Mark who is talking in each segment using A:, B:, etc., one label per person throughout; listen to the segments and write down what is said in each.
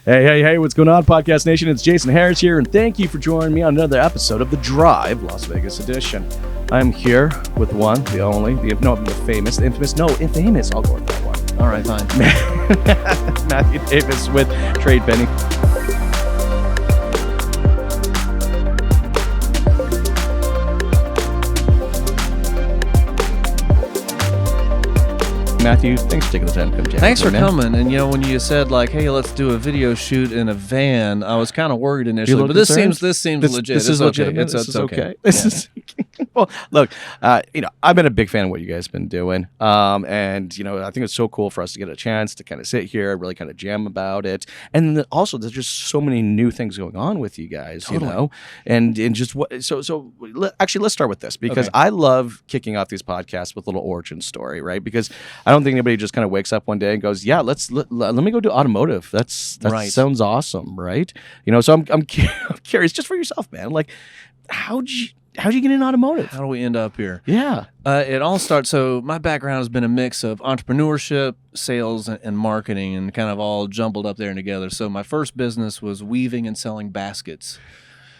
A: Hey, what's going on, Podcast Nation? It's Jason Harris here, and thank you for joining me on another episode of The Drive Las Vegas edition. I'm here with one, the only, the infamous, I'll go with that one.
B: All right, fine.
A: Matthew Davis with TradePending. Matthew, thanks for taking the time to come chat.
B: Thanks for coming. And when you said hey, let's do a video shoot in a van, I was kind of worried initially, but this seems legit.
A: This is legitimate. It's okay. This is well. Look, I've been a big fan of what you guys have been doing, and I think it's so cool for us to get a chance to kind of sit here and really kind of jam about it. And also, there's just so many new things going on with you guys,
B: Totally.
A: and just what. Actually, let's start with this because I love kicking off these podcasts with a little origin story, right? Because I don't think anybody just kind of wakes up one day and goes, "Yeah, let me go do automotive." That
B: right.
A: Sounds awesome, right? So I'm curious, just for yourself, man. Like, how'd you get in automotive?
B: How do we end up here?
A: Yeah,
B: it all starts. So my background has been a mix of entrepreneurship, sales, and marketing, and kind of all jumbled up there and together. So my first business was weaving and selling baskets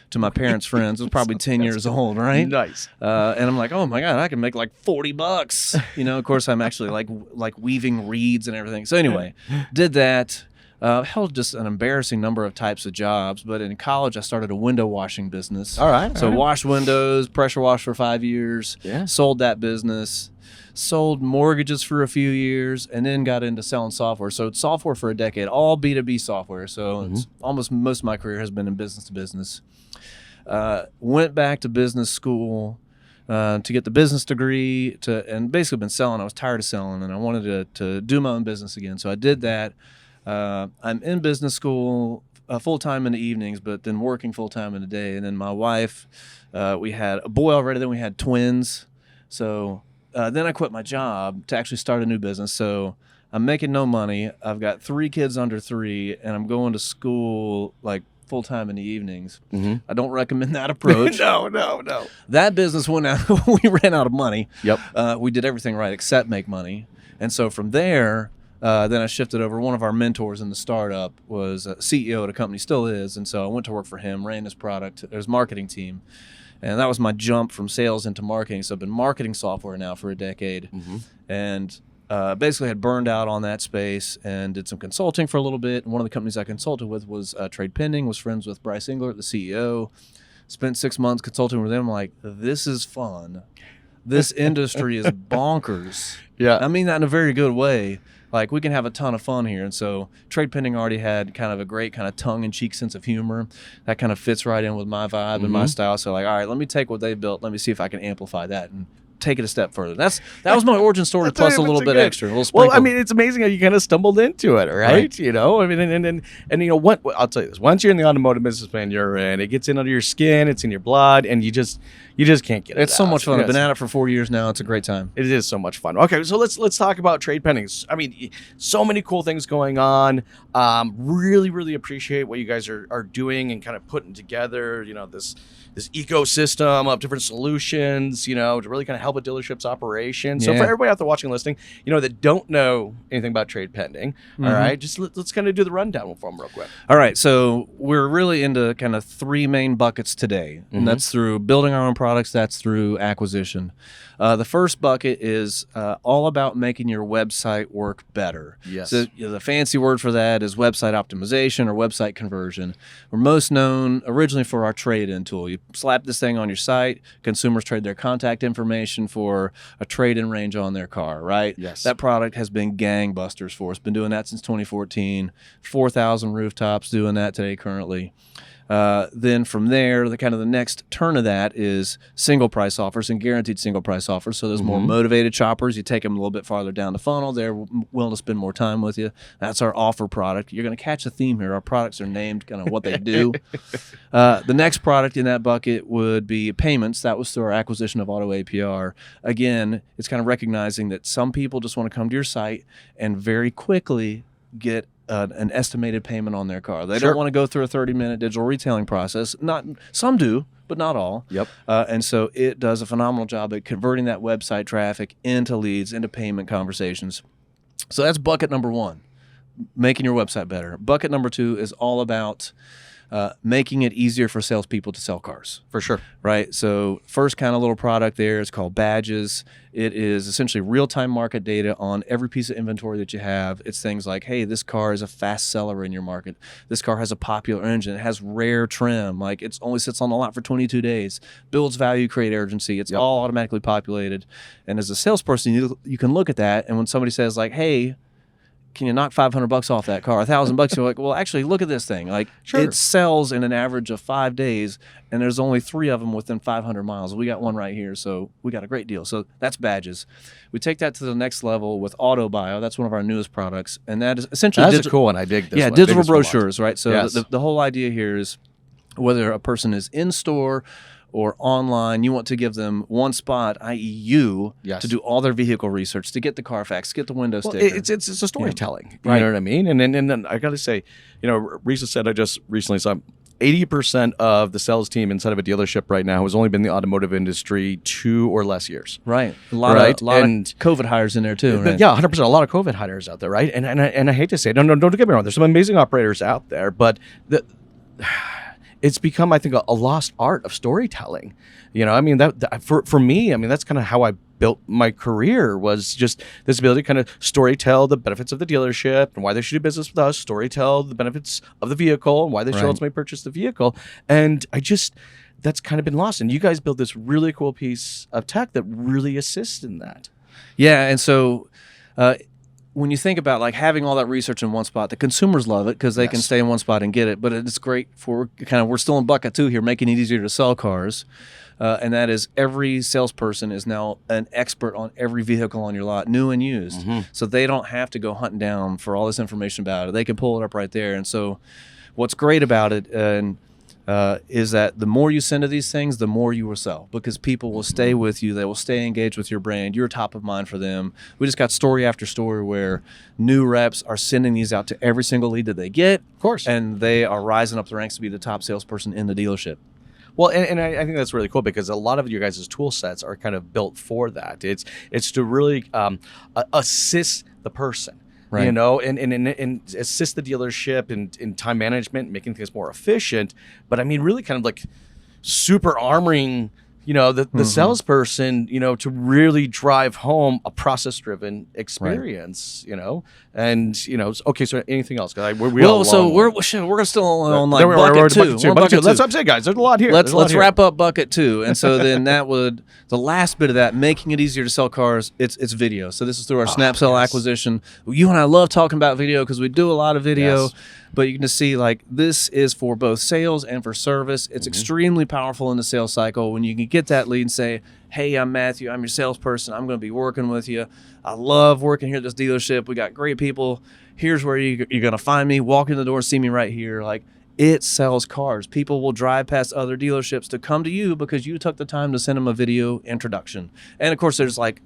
B: to my parents' friends. I was probably 10 years old, right?
A: Nice.
B: And I'm like, oh my God, I can make like $40. Of course, I'm actually like weaving reeds and everything. So anyway, did that. Held just an embarrassing number of types of jobs. But in college, I started a window washing business.
A: All right.
B: Washed windows, pressure washed for 5 years.
A: Yeah.
B: Sold that business. Sold mortgages for a few years, and then got into selling software. So software for a decade, all B2B software. So it's almost most of my career has been in business to business. Went back to business school to get the business degree and basically been selling. I was tired of selling and I wanted to do my own business again. So I did that. I'm in business school full-time in the evenings, but then working full-time in the day. And then my wife, we had a boy already, then we had twins. So then I quit my job to actually start a new business. So I'm making no money. I've got 3 kids under 3, and I'm going to school full-time in the evenings. I don't recommend that approach.
A: No.
B: That business went out. We ran out of money.
A: Yep.
B: We did everything right except make money. And so from there, then I shifted over. One of our mentors in the startup was a CEO at a company, still is. And so I went to work for him, ran his marketing team. And that was my jump from sales into marketing. So I've been marketing software now for a decade. And basically had burned out on that space and did some consulting for a little bit. And one of the companies I consulted with was TradePending, was friends with Bryce Englert, the CEO. Spent 6 months consulting with them. I'm like, this is fun. This industry is bonkers.
A: Yeah.
B: I mean that in a very good way. We can have a ton of fun here. And so TradePending already had kind of a great kind of tongue-in-cheek sense of humor. That kind of fits right in with my vibe and my style. So all right, let me take what they built. Let me see if I can amplify that and take it a step further. That was my origin story plus a little bit extra.
A: Well, I mean, it's amazing how you kind of stumbled into it, right? I mean, and I'll tell you this: once you're in the automotive business, man, you're in. It gets in under your skin, it's in your blood, and you just can't get it.
B: It's so much fun. I've been at it for 4 years now. It's a great time.
A: It is so much fun. Okay, so let's talk about TradePending. I mean, so many cool things going on. Really appreciate what you guys are doing and kind of putting together. This ecosystem of different solutions. To really kind of help a dealership's operation. So for everybody out there watching and listening, that don't know anything about TradePending, all right, just let's kind of do the rundown for them real quick.
B: All right, so we're really into kind of 3 main buckets today, and that's through building our own products. That's through acquisition. The first bucket is all about making your website work better.
A: Yes.
B: So the fancy word for that is website optimization or website conversion. We're most known originally for our trade-in tool. You slap this thing on your site, consumers trade their contact information for a trade-in range on their car, right?
A: Yes.
B: That product has been gangbusters for us. Been doing that since 2014. 4,000 rooftops doing that today currently. Then from there, the next turn of that is single price offers and guaranteed single price offers. So there's more motivated shoppers. You take them a little bit farther down the funnel. They're willing to spend more time with you. That's our offer product. You're going to catch a theme here. Our products are named kind of what they do. The next product in that bucket would be payments. That was through our acquisition of Auto APR. Again, it's kind of recognizing that some people just want to come to your site and very quickly get an estimated payment on their car. They don't want to go through a 30-minute digital retailing process. Some do, but not all.
A: Yep.
B: And so it does a phenomenal job at converting that website traffic into leads, into payment conversations. So that's bucket number 1. making your website better. Bucket number 2 is all about making it easier for salespeople to sell cars.
A: For sure.
B: Right. So first kind of little product there is called Badges. It is essentially real-time market data on every piece of inventory that you have. It's things like, hey, this car is a fast seller in your market. This car has a popular engine. It has rare trim. Like it only sits on the lot for 22 days. Builds value, create urgency. It's all automatically populated. And as a salesperson, you can look at that. And when somebody says like, hey, can you knock $500 off that car? $1,000? You're like, well, actually, look at this thing. Like, it sells in an average of 5 days, and there's only 3 of them within 500 miles. We got one right here, so we got a great deal. So that's Badges. We take that to the next level with Auto Bio. That's one of our newest products, and that is essentially
A: that's a cool one. I dig this.
B: Yeah,
A: one.
B: digital brochures, right? So
A: yes.
B: the whole idea here is whether a person is in store or online, you want to give them one spot, i.e. you, to do all their vehicle research, to get the Carfax, get the window sticker.
A: It's a storytelling. You know what I mean? And then I got to say, Risa said I just recently saw 80% of the sales team inside of a dealership right now has only been in the automotive industry 2 or less years.
B: Right. A lot of COVID hires in there too, right?
A: Yeah, 100%. A lot of COVID hires out there, right? And I hate to say it. Don't get me wrong. There's some amazing operators out there, but it's become, I think, a lost art of storytelling. I mean, that for me, I mean, that's kind of how I built my career, was just this ability to kind of storytell the benefits of the dealership and why they should do business with us, storytell the benefits of the vehicle and why they should ultimately purchase the vehicle. And that's kind of been lost. And you guys built this really cool piece of tech that really assists in that.
B: Yeah. And so, when you think about like having all that research in one spot, the consumers love it because they can stay in one spot and get it. But it's great for we're still in bucket 2 here, making it easier to sell cars. And that is every salesperson is now an expert on every vehicle on your lot, new and used. So they don't have to go hunting down for all this information about it. They can pull it up right there. And so what's great about it is that the more you send of these things, the more you will sell, because people will stay with you. They will stay engaged with your brand. You're top of mind for them. We just got story after story where new reps are sending these out to every single lead that they get.
A: Of course.
B: And they are rising up the ranks to be the top salesperson in the dealership.
A: Well, and I think that's really cool, because a lot of your guys' tool sets are kind of built for that. It's to really assist the person. Right. And assist the dealership in time management, making things more efficient. But I mean, really kind of like super armoring, the salesperson, to really drive home a process-driven experience, And okay, so anything else?
B: We're still on like bucket 2.
A: That's what I'm saying, guys. There's a lot here.
B: Let's wrap up bucket 2. And so then the last bit of that, making it easier to sell cars, it's video. So this is through our SnapSell acquisition. You and I love talking about video because we do a lot of video. Yes. But you can just see, like, this is for both sales and for service. It's extremely powerful in the sales cycle when you can get that lead and say, hey, I'm Matthew. I'm your salesperson. I'm going to be working with you. I love working here at this dealership. We got great people. Here's where you're going to find me. Walk in the door, see me right here. Like, it sells cars. People will drive past other dealerships to come to you because you took the time to send them a video introduction. And, of course, there's, like,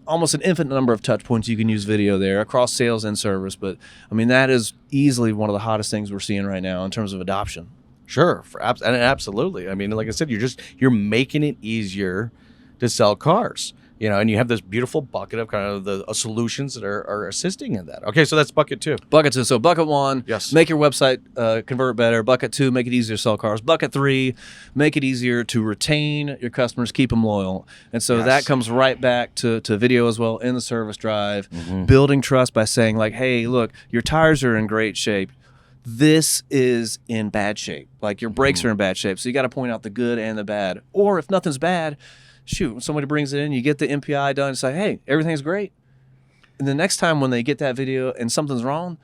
B: almost an infinite number of touch points you can use video there across sales and service. But I mean, that is easily one of the hottest things we're seeing right now in terms of adoption.
A: Sure. And absolutely. I mean, like I said, you're making it easier to sell cars, and you have this beautiful bucket of kind of the solutions that are assisting in that. Okay. So that's bucket 2.
B: Bucket 2. So bucket 1,
A: yes,
B: make your website convert better. Bucket 2, make it easier to sell cars. Bucket 3, make it easier to retain your customers, keep them loyal. And so that comes right back to video as well in the service drive, building trust by saying like, hey, look, your tires are in great shape. This is in bad shape. Like your brakes are in bad shape. So you got to point out the good and the bad. Or if nothing's bad, shoot, when somebody brings it in, you get the MPI done and say, hey, everything's great. And the next time when they get that video and something's wrong,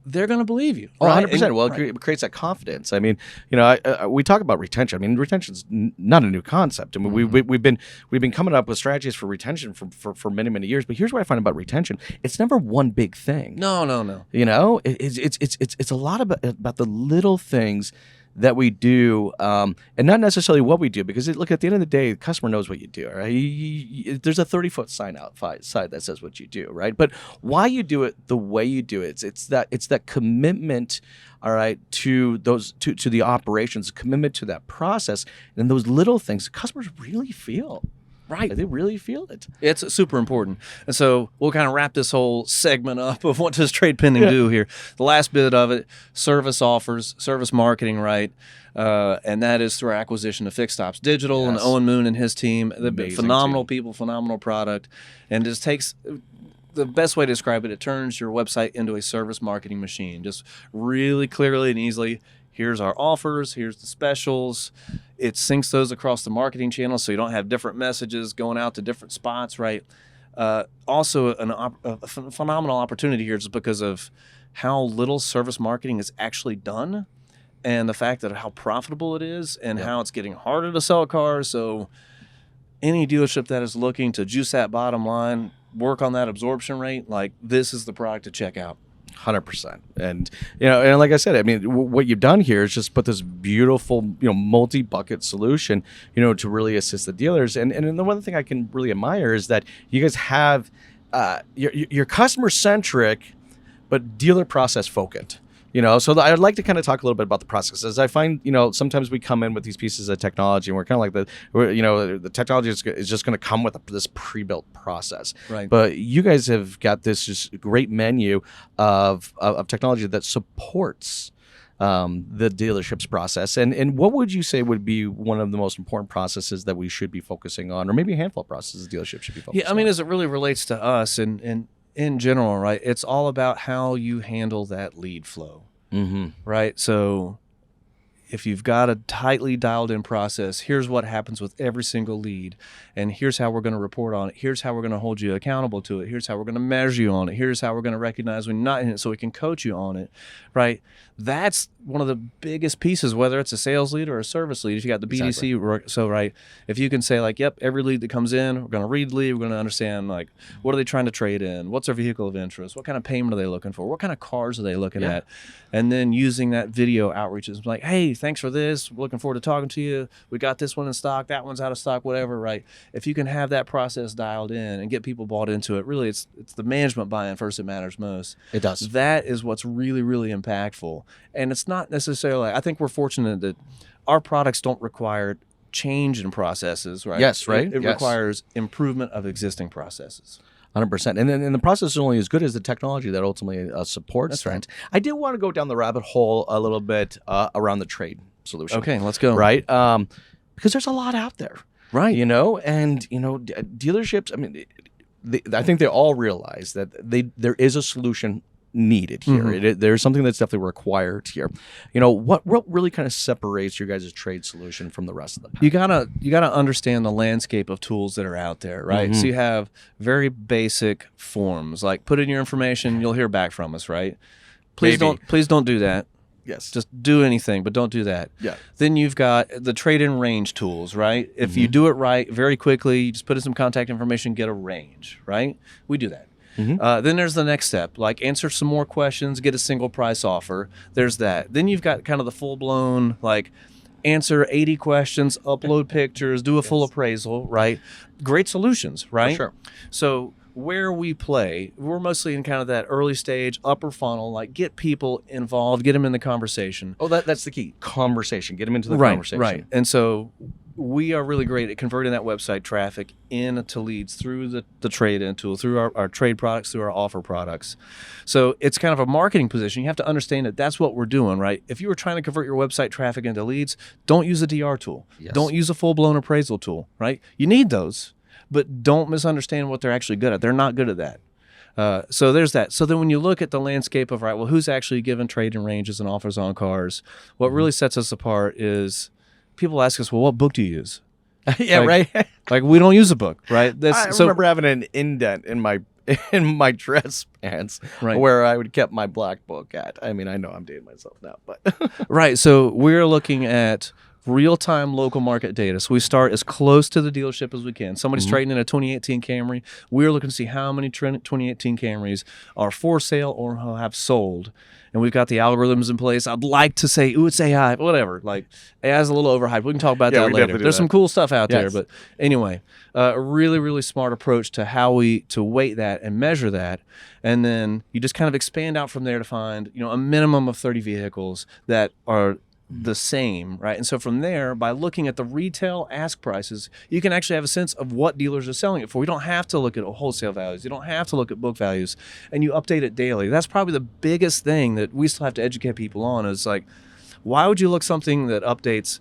B: they're going to believe you.
A: Oh, 100%. Well, it creates that confidence. I mean, we talk about retention. I mean, retention's not a new concept. I mean, we've been coming up with strategies for retention for many, many years. But here's what I find about retention: it's never one big thing.
B: No.
A: It's a lot about the little things that we do, and not necessarily what we do, because look, at the end of the day, the customer knows what you do. Right? There's a 30-foot sign outside that says what you do, right? But why you do it the way you do it, it's that commitment, all right, to the operations, commitment to that process, and those little things the customers really feel.
B: Right.
A: They really feel it.
B: It's super important. And so we'll kind of wrap this whole segment up of what does trade pending do here. The last bit of it, service offers, service marketing, right? And that is through our acquisition of Fixed Ops Digital and Owen Moon and his team. They've been phenomenal people, phenomenal product. And just takes the best way to describe it, it turns your website into a service marketing machine. Just really clearly and easily. Here's our offers. Here's the specials. It syncs those across the marketing channel so you don't have different messages going out to different spots, right? Also, a phenomenal opportunity here just because of how little service marketing is actually done and the fact that how profitable it is and how it's getting harder to sell cars. So any dealership that is looking to juice that bottom line, work on that absorption rate, like this is the product to check out.
A: 100%. And, and like I said, I mean, what you've done here is just put this beautiful, multi-bucket solution, to really assist the dealers. And the one thing I can really admire is that you guys have, you're customer centric, but dealer process focused. So I'd like to kind of talk a little bit about the processes. I find, sometimes we come in with these pieces of technology and we're kind of like the technology is just going to come with this pre-built process.
B: Right.
A: But you guys have got this just great menu of technology that supports the dealership's process. And what would you say would be one of the most important processes that we should be focusing on, or maybe a handful of processes the dealership should be focusing on?
B: Yeah, I mean, as it really relates to us and in general, right, it's all about how you handle that lead flow.
A: Mm-hmm.
B: Right. So if you've got a tightly dialed in process, here's what happens with every single lead. And here's how we're going to report on it. Here's how we're going to hold you accountable to it. Here's how we're going to measure you on it. Here's how we're going to recognize when you're not in it so we can coach you on it. Right. That's one of the biggest pieces, whether it's a sales lead or a service lead. If you got the BDC,
A: Exactly.
B: So right, if you can say like, yep, every lead that comes in, we're going to read the lead, we're going to understand like, what are they trying to trade in? What's their vehicle of interest? What kind of payment are they looking for? What kind of cars are they looking at? And then using that video outreach is like, hey, thanks for this. We're looking forward to talking to you. We got this one in stock. That one's out of stock, whatever, right? If you can have that process dialed in and get people bought into it, really it's the management buy-in first that matters most.
A: It does.
B: That is what's really, really impactful. And it's not necessarily, I think we're fortunate that our products don't require change in processes, right?
A: Yes, right.
B: It requires improvement of existing processes.
A: 100%. And then the process is only as good as the technology that ultimately supports
B: That's
A: that.
B: right.
A: I did want to go down the rabbit hole a little bit around the trade solution.
B: Okay, let's go.
A: Right? Because there's a lot out there.
B: Right.
A: And, dealerships, I mean, I think they all realize that there is a solution needed here.
B: Mm-hmm.
A: There's something that's definitely required here. What really kind of separates your guys' trade solution from the rest of the pack?
B: You gotta understand the landscape of tools that are out there, right?
A: Mm-hmm.
B: So you have very basic forms, like put in your information, you'll hear back from us, right? Please don't do that.
A: Yes.
B: Just do anything, but don't do that.
A: Yeah.
B: Then you've got the trade-in range tools, right? If you do it right, very quickly, you just put in some contact information, get a range, right? We do that.
A: Mm-hmm.
B: Then there's the next step, like answer some more questions, get a single price offer. There's that. Then you've got kind of the full-blown, like answer 80 questions, upload pictures, do a full appraisal, right? Great solutions, right?
A: For sure.
B: So where we play, we're mostly in kind of that early stage, upper funnel, like get people involved, get them in the conversation.
A: Oh, that's the key. Conversation. Get them into the
B: Right,
A: conversation.
B: right. And so we are really great at converting that website traffic into leads through the trade-in tool, through our trade products, through our offer products. So it's kind of a marketing position. You have to understand that that's what we're doing, right? If you were trying to convert your website traffic into leads, don't use a DR tool.
A: Yes.
B: Don't use a full-blown appraisal tool, right? You need those, but don't misunderstand what they're actually good at. They're not good at that. So there's that. So then when you look at the landscape of, right, well, who's actually given trade-in ranges and offers on cars, what really sets us apart is people ask us, well, what book do you use?
A: Yeah,
B: like,
A: right.
B: Like we don't use a book, right?
A: I remember having an indent in my dress pants
B: Right.
A: where I would kept my black book at. I mean, I know I'm dating myself now, but
B: Right. So we're looking at real-time local market data. So we start as close to the dealership as we can. Somebody's trading in a 2018 Camry. We're looking to see how many 2018 Camrys are for sale or have sold. And we've got the algorithms in place. I'd like to say, ooh, it's AI, whatever. Like, AI is a little overhyped. We can talk about that later. There's some cool stuff out there. But anyway, a really, really smart approach to how to weight that and measure that. And then you just kind of expand out from there to find, a minimum of 30 vehicles that are the same, right? And so from there, by looking at the retail ask prices, you can actually have a sense of what dealers are selling it for. You don't have to look at wholesale values. You don't have to look at book values, and you update it daily. That's probably the biggest thing that we still have to educate people on is like, why would you look something that updates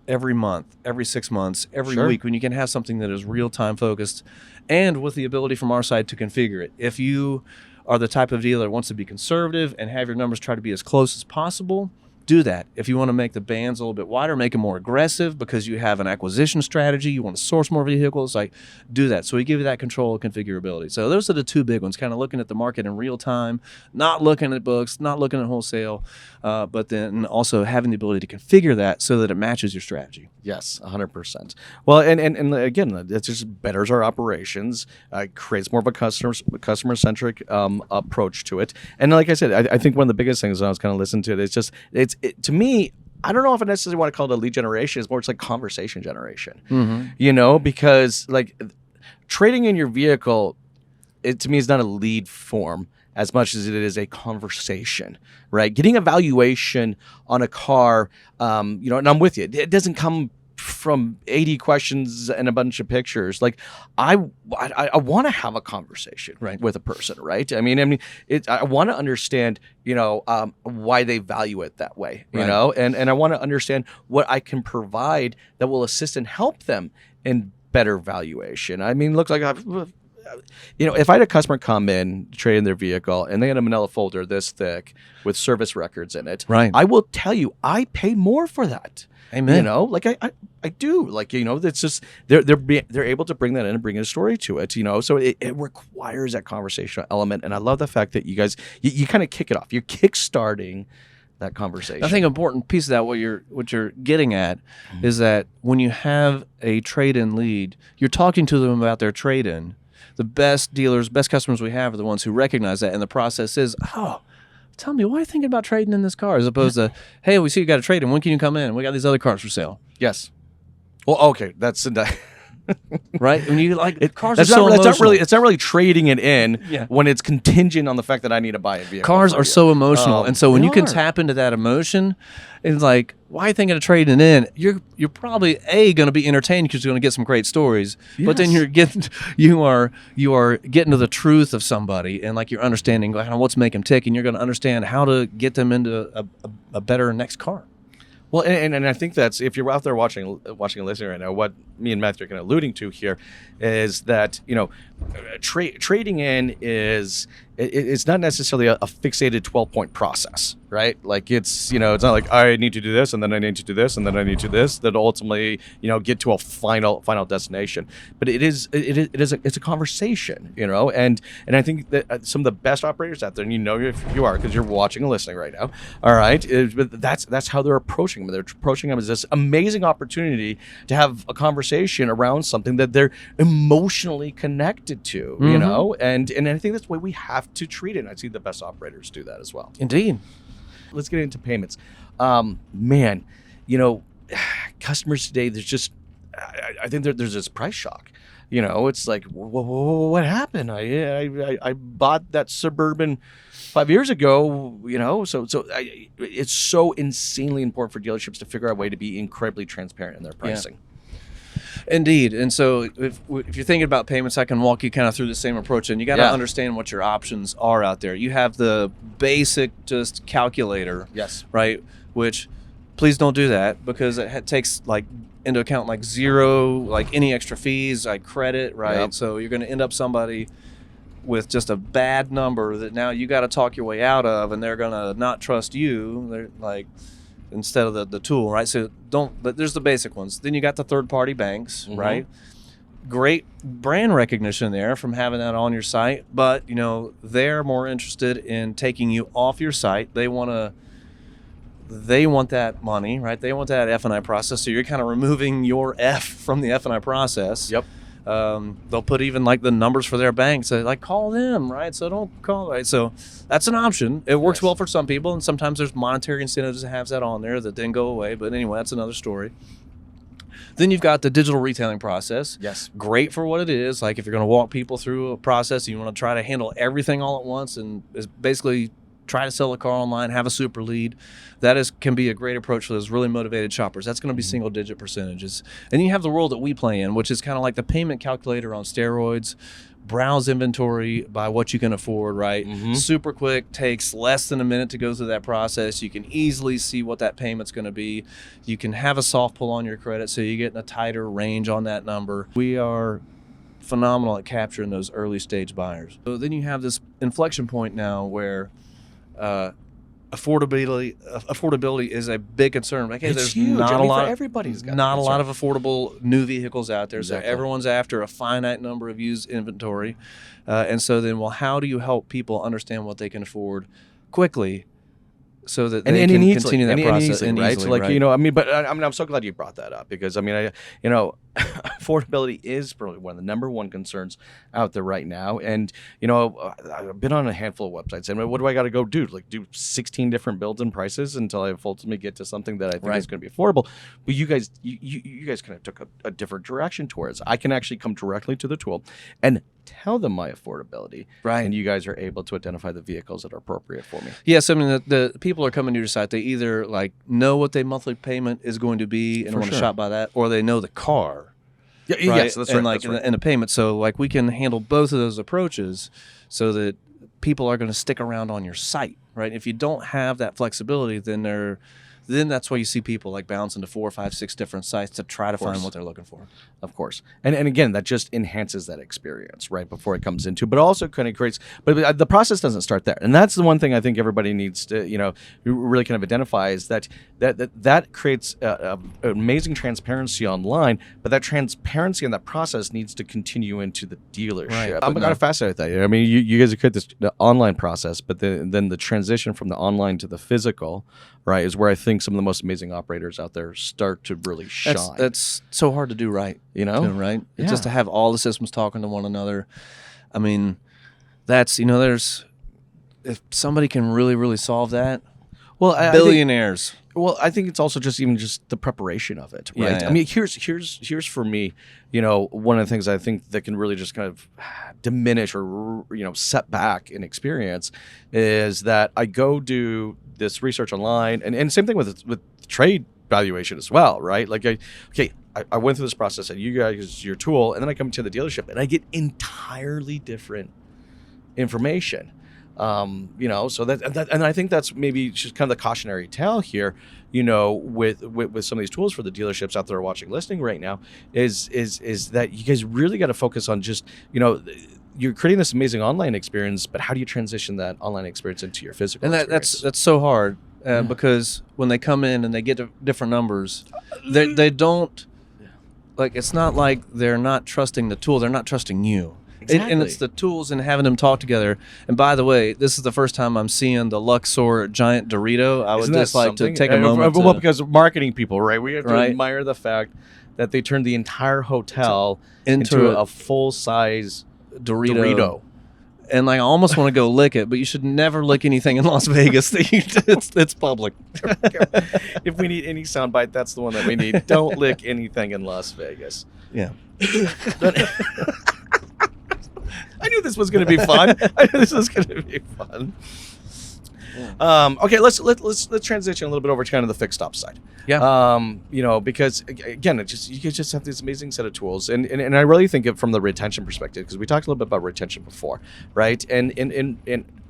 B: every month, every 6 months, every week when you can have something that is real-time focused and with the ability from our side to configure it? If you are the type of dealer that wants to be conservative and have your numbers try to be as close as possible, do that. If you want to make the bands a little bit wider, make them more aggressive because you have an acquisition strategy, you want to source more vehicles, like do that. So we give you that control and configurability. So those are the two big ones, kind of looking at the market in real time, not looking at books, not looking at wholesale, but then also having the ability to configure that so that it matches your strategy.
A: Yes, 100%. Well, and again, it just betters our operations, creates more of a customer-centric approach to it. And like I said, I think one of the biggest things when I was kind of listening to it is just, to me, I don't know if I necessarily want to call it a lead generation. It's more like conversation generation, because like trading in your vehicle, to me is not a lead form as much as it is a conversation, right? Getting a valuation on a car, and I'm with you. It doesn't come from 80 questions and a bunch of pictures. Like I want to have a conversation with a person, right? I mean, I want to understand, why they value it that way, and I want to understand what I can provide that will assist and help them in better valuation. I mean, looks like if I had a customer come in, trade in their vehicle, and they had a manila folder this thick with service records in it, I will tell you, I pay more for that.
B: Amen.
A: Like I do. Like, it's just they're able to bring that in and bring a story to it. So it requires that conversational element, and I love the fact that you guys you kind of kick it off. You're kickstarting that conversation.
B: I think an important piece of that, what you're getting at, is that when you have a trade-in lead, you're talking to them about their trade-in. The best dealers, best customers we have are the ones who recognize that, and the process is, tell me, why are you thinking about trading in this car? As opposed to, hey, we see you got a trade-in. When can you come in? We got these other cars for sale.
A: Yes. Well, okay, that's
B: right. When you cars,
A: it's
B: are so emotional.
A: It's not really trading it in when it's contingent on the fact that I need to buy a vehicle.
B: Cars are so emotional, and so when you can tap into that emotion, it's like, why are you thinking of trading in? You're probably going to be entertained because you're going to get some great stories. Yes. But then you are getting to the truth of somebody, and like you're understanding what's making them tick, and you're going to understand how to get them into a better next car.
A: Well, and I think that's, if you're out there watching and listening right now, what me and Matthew are kind of alluding to here is that, trading in it's not necessarily a fixated 12-point process, right? Like it's not like I need to do this and then I need to do this and then I need to do this that ultimately, get to a final destination. But it's a conversation, and I think that some of the best operators out there, and if you are because you're watching and listening right now, all right, but that's how they're approaching them. They're approaching them as this amazing opportunity to have a conversation around something that they're emotionally connected to, and I think that's the way we have to treat it. And I see the best operators do that as well.
B: Indeed.
A: Let's get into payments. Customers today, there's just, I think there's this price shock. It's like, what happened? I bought that Suburban 5 years ago, so it's so insanely important for dealerships to figure out a way to be incredibly transparent in their pricing.
B: Yeah. Indeed. And so if you're thinking about payments, I can walk you kind of through the same approach. And you got to understand what your options are out there. You have the basic just calculator.
A: Yes.
B: Right? Which, please don't do that because it takes into account zero, any extra fees, credit, right? Yep. So you're going to end up somebody with just a bad number that now you got to talk your way out of, and they're going to not trust you. They're instead of the tool, right? So but there's the basic ones. Then you got the third-party banks, right? Great brand recognition there from having that on your site, but they're more interested in taking you off your site. They want that money, right? They want that F&I process. So you're kind of removing your F from the F&I process.
A: Yep.
B: They'll put even the numbers for their banks. So call them, right? So don't call, right? So that's an option. It works well for some people, and sometimes there's monetary incentives that have that on there that then go away. But anyway, that's another story. Then you've got the digital retailing process.
A: Yes. Great
B: for what it is. If you're going to walk people through a process, you want to try to handle everything all at once, and it's basically try to sell a car online, have a super lead. Can be a great approach for those really motivated shoppers. That's going to be single digit percentages. And you have the world that we play in, which is kind of like the payment calculator on steroids. Browse inventory by what you can afford, right? Super quick, takes less than a minute to go through that process. You can easily see what that payment's going to be. You can have a soft pull on your credit, so you get in a tighter range on that number. We are phenomenal at capturing those early stage buyers. So then you have this inflection point now where affordability is a big concern. Like, hey, there's
A: huge.
B: not a lot.
A: Everybody's got
B: not a lot of affordable new vehicles out there.
A: Exactly.
B: So everyone's after a finite number of used inventory, and so then, well, how do you help people understand what they can afford quickly, so that they can continue that process
A: easily, right? So, like,
B: right?
A: you know, I mean, but I mean, I'm so glad you brought that up, because I mean, you know, affordability is probably one of the number one concerns out there right now. And, you know, I've been on a handful of websites, and what do I got to go do? Like, do 16 different builds and prices until I ultimately get to something that I think is going to be affordable. But you guys kind of took a different direction towards. I can actually come directly to the tool and tell them my affordability,
B: right?
A: And you guys are able to identify the vehicles that are appropriate for me.
B: Yes, I mean, the people are coming to your site. They either like know what their monthly payment is going to be and want to shop by that, or they know the car.
A: Yeah,
B: right?
A: Yes, that's
B: and
A: right.
B: Like,
A: that's right.
B: and the payment. So like, we can handle both of those approaches, so that people are going to stick around on your site, right? If you don't have that flexibility, then that's why you see people like bounce into 4, 5, 6 different sites to try to find what they're looking for.
A: Of course. And again, that just enhances that experience right before it comes into, but also kind of creates, but the process doesn't start there. And that's the one thing I think everybody needs to, you know, really kind of identify, is that creates amazing transparency online, but that transparency in that process needs to continue into the dealership.
B: Right.
A: I'm kind of fascinated with that. I mean, you guys have created this online process, but then the transition from the online to the physical, right, is where I think some of the most amazing operators out there start to really shine.
B: That's so hard to do right.
A: You know?
B: Too, right?
A: Yeah.
B: Just to have all the systems talking to one another. I mean, that's, you know, if somebody can really, really solve that,
A: well,
B: billionaires.
A: I think it's also just the preparation of it, right?
B: Yeah.
A: I mean, here's for me, you know, one of the things I think that can really just kind of diminish or, you know, set back in experience is that I go do this research online, and same thing with trade valuation as well, right? Like, I went through this process, and you guys, your tool, and then I come to the dealership and I get entirely different information. You know, so that and I think that's maybe just kind of the cautionary tale here, you know, with some of these tools for the dealerships out there watching listening right now, is that you guys really got to focus on just, you know, you're creating this amazing online experience, but how do you transition that online experience into your physical experience?
B: That's so hard, because when they come in and they get different numbers, they don't, like, it's not like they're not trusting the tool, they're not trusting you.
A: Exactly.
B: And it's the tools and having them talk together. And by the way, this is the first time I'm seeing the Luxor giant Dorito. I would just like to take a moment.
A: Well, because marketing people, right? We have to admire the fact that they turned the entire hotel into a full-size Dorito.
B: And like, I almost want to go lick it, but you should never lick anything in Las Vegas. It's public.
A: If we need any soundbite, that's the one that we need. Don't lick anything in Las Vegas.
B: Yeah.
A: I knew this was going to be fun. Okay, let's transition a little bit over to kind of the fixed ops side.
B: Yeah.
A: You know, because again, you just have this amazing set of tools, and I really think of from the retention perspective, because we talked a little bit about retention before, right? And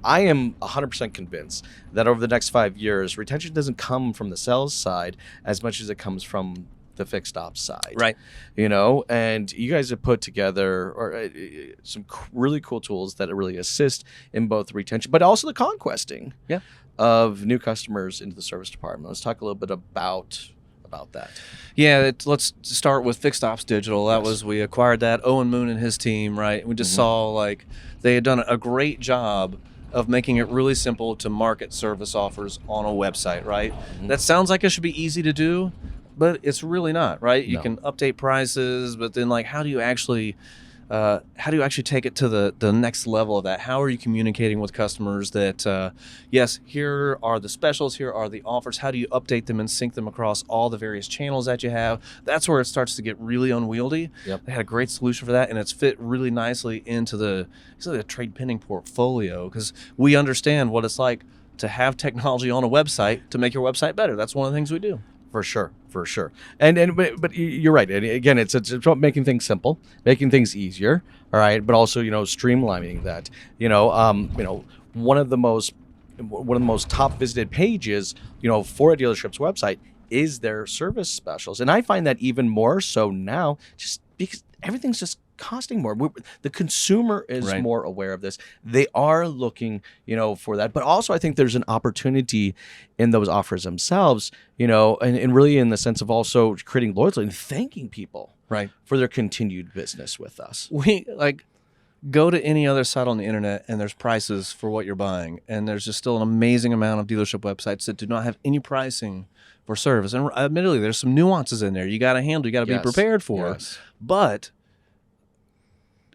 A: I am 100% convinced that over the next 5 years, retention doesn't come from the sales side as much as it comes from the fixed ops side,
B: right?
A: You know, and you guys have put together some really cool tools that really assist in both retention, but also the conquesting of new customers into the service department. Let's talk a little bit about that.
B: Yeah, let's start with Fixed Ops Digital. We acquired that. Owen Moon and his team, right? We just saw like they had done a great job of making it really simple to market service offers on a website, right? That sounds like it should be easy to do, but it's really not, right? You can update prices, but then like, how do you actually take it to the next level of that? How are you communicating with customers that, yes, here are the specials, here are the offers. How do you update them and sync them across all the various channels that you have? That's where it starts to get really unwieldy.
A: Yep.
B: They had a great solution for that, and it's fit really nicely into the TradePending portfolio, because we understand what it's like to have technology on a website to make your website better. That's one of the things we do.
A: For sure, for sure. But you're right. And again, it's about making things simple, making things easier. All right, but also streamlining that. One of the most top visited pages for a dealership's website is their service specials, and I find that even more so now, just because everything's just costing more. The consumer is
B: Right.
A: more aware of this. They are looking, for that. But also, I think there's an opportunity in those offers themselves, and really in the sense of also creating loyalty and thanking people
B: Right.
A: for their continued business with us.
B: We go to any other site on the internet and there's prices for what you're buying, and there's just still an amazing amount of dealership websites that do not have any pricing for service. And admittedly, there's some nuances in there you got to handle, you got to be prepared for.
A: Yes.
B: But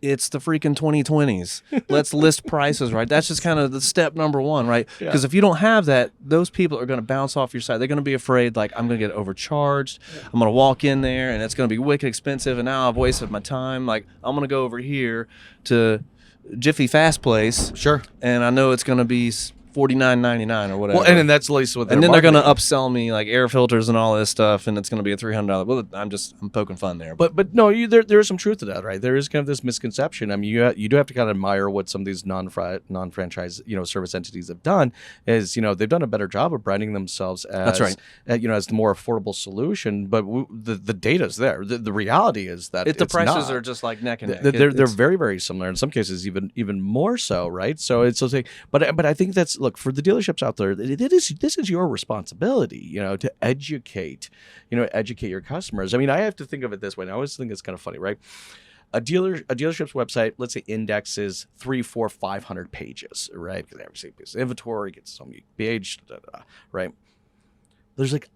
B: it's the freaking 2020s. Let's list prices, right? That's just kind of the step number one, right? Because if you don't have that, those people are going to bounce off your site. They're going to be afraid, like, I'm going to get overcharged. I'm going to walk in there, and it's going to be wicked expensive, and now I've wasted my time. Like, I'm going to go over here to Jiffy Fast Place.
A: Sure.
B: And I know it's going to be $49.99 or whatever.
A: Well, and then that's at least what they're
B: and then they're going to
A: marketing.
B: upsell me like air filters and all this stuff, and it's going to be a $300. Well, I'm poking fun there.
A: But no, there is some truth to that, right? There is kind of this misconception. I mean, you do have to kind of admire what some of these non-franchise service entities have done. Is they've done a better job of branding themselves as
B: That's right.
A: As the more affordable solution. But the data's there. The reality is that
B: If the
A: it's
B: prices
A: not.
B: are just like neck and neck.
A: They're very, very similar. In some cases, even more so, right? So it's like, but I think that's, look, for the dealerships out there, this is your responsibility, to educate your customers. I mean, I have to think of it this way. And I always think it's kind of funny, right? A dealership's website, let's say, indexes 300, 400, 500 pages, right? Because every single piece of inventory gets some page, right? There's like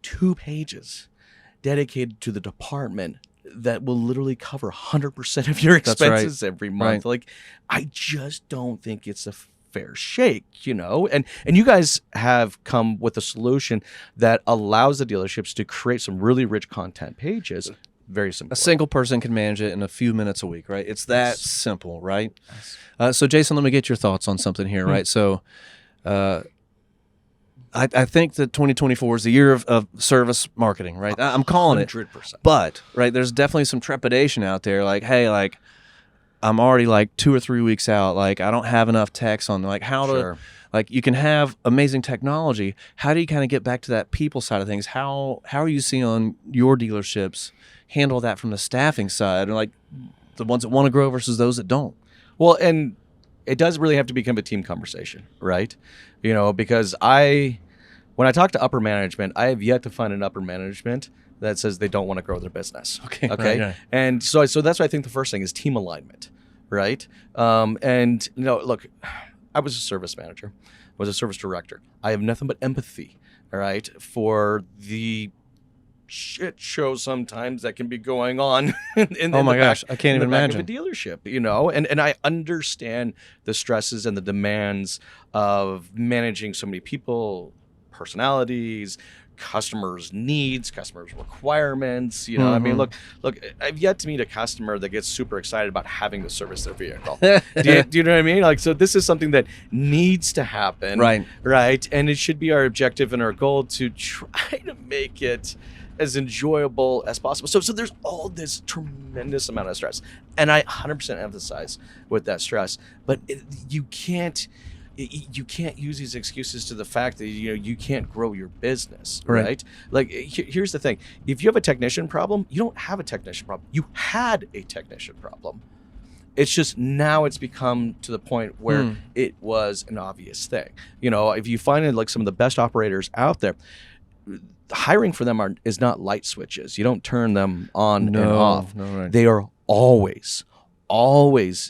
A: 2 pages dedicated to the department that will literally cover 100% of your expenses every month.
B: Right.
A: Like, I just don't think it's a fair shake, and you guys have come with a solution that allows the dealerships to create some really rich content pages. Very simple.
B: A single person can manage it in a few minutes a week, right? It's that simple, right? So, Jason, let me get your thoughts on something here, right? So, I think that 2024 is the year of service marketing, right? I'm calling it.
A: 100%.
B: But, right, there's definitely some trepidation out there. Like, hey, like, I'm already like 2 or 3 weeks out. Like, I don't have enough techs on. Like, how to,
A: Sure.
B: like, you can have amazing technology. How do you kind of get back to that people side of things? How are you seeing your dealerships handle that from the staffing side, or like the ones that want to grow versus those that don't?
A: Well, and it does really have to become a team conversation, right? Because when I talk to upper management, I have yet to find an upper management that says they don't want to grow their business.
B: Okay. Right.
A: And so that's why I think the first thing is team alignment, right? Look, I was a service manager, I was a service director. I have nothing but empathy, all right, for the shit show sometimes that can be going on in
B: Oh my
A: the
B: gosh,
A: back,
B: I can't
A: in the
B: even
A: back
B: imagine.
A: of a dealership, and I understand the stresses and the demands of managing so many people, personalities, customers' needs, customers' requirements. I mean, look, I've yet to meet a customer that gets super excited about having to service their vehicle. do you know what I mean? Like, so this is something that needs to happen, right? And it should be our objective and our goal to try to make it as enjoyable as possible. So there's all this tremendous amount of stress, and I 100% emphasize with that stress, but you can't use these excuses to the fact that you can't grow your business, right? Like, here's the thing: if you have a technician problem, you don't have a technician problem. You had a technician problem. It's just now it's become to the point where it was an obvious thing. If you find like some of the best operators out there, hiring for them is not light switches. You don't turn them on and off.
B: No, right.
A: They are always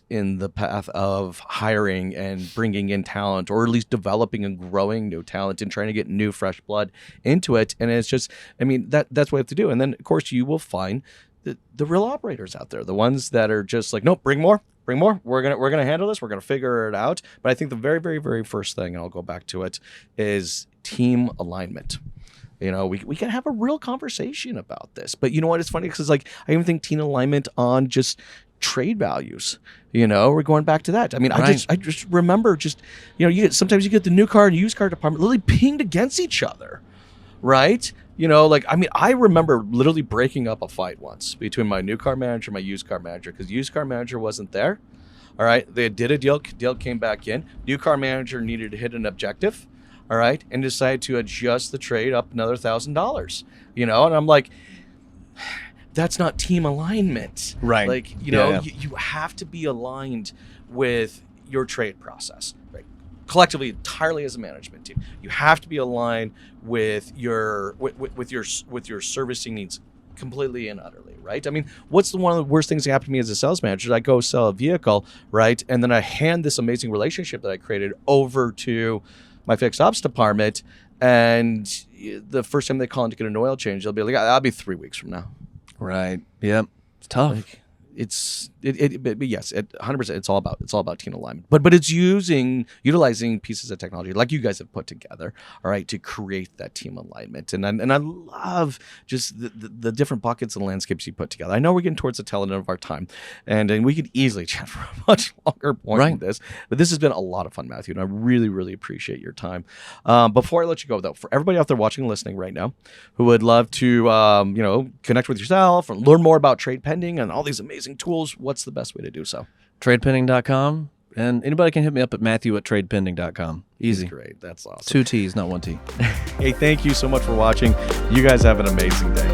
A: in the path of hiring and bringing in talent, or at least developing and growing new talent and trying to get new fresh blood into it. And it's just, I mean, that's what we have to do. And then of course you will find the real operators out there, the ones that are just like, nope, bring more. We're gonna handle this. We're gonna figure it out. But I think the very, very, very first thing, and I'll go back to it, is team alignment. We can have a real conversation about this. But you know what? It's funny because, like, I even think team alignment on just trade values. We're going back to that. I mean,
B: Right.
A: I just remember sometimes you get the new car and used car department literally pinged against each other, right? I remember literally breaking up a fight once between my new car manager and my used car manager because used car manager wasn't there. All right, they did a deal came back in. New car manager needed to hit an objective, all right, and decided to adjust the trade up another $1,000. And I'm like, that's not team alignment.
B: Right.
A: Like,
B: Yeah.
A: you have to be aligned with your trade process, right? Collectively, entirely as a management team. You have to be aligned with your servicing needs completely and utterly, right? I mean, what's one of the worst things that happened to me as a sales manager? I go sell a vehicle, right? And then I hand this amazing relationship that I created over to my fixed ops department, and the first time they call in to get an oil change, they'll be like, "I'll be 3 weeks from now."
B: Right. Yep. It's tough.
A: Like, but yes, 100%. It's all about team alignment. But it's utilizing pieces of technology like you guys have put together, all right, to create that team alignment. And I love just the different buckets and landscapes you put together. I know we're getting towards the tail end of our time, and we could easily chat for a much longer point than this. But this has been a lot of fun, Matthew, and I really, really appreciate your time. Before I let you go, though, for everybody out there watching and listening right now who would love to connect with yourself or learn more about TradePending and all these amazing tools, what's the best way to do so?
B: TradePending.com. And anybody can hit me up at Matthew@TradePending.com. Easy.
A: That's great. That's awesome.
B: 2 T's, not 1 T.
A: Hey, thank you so much for watching. You guys have an amazing day.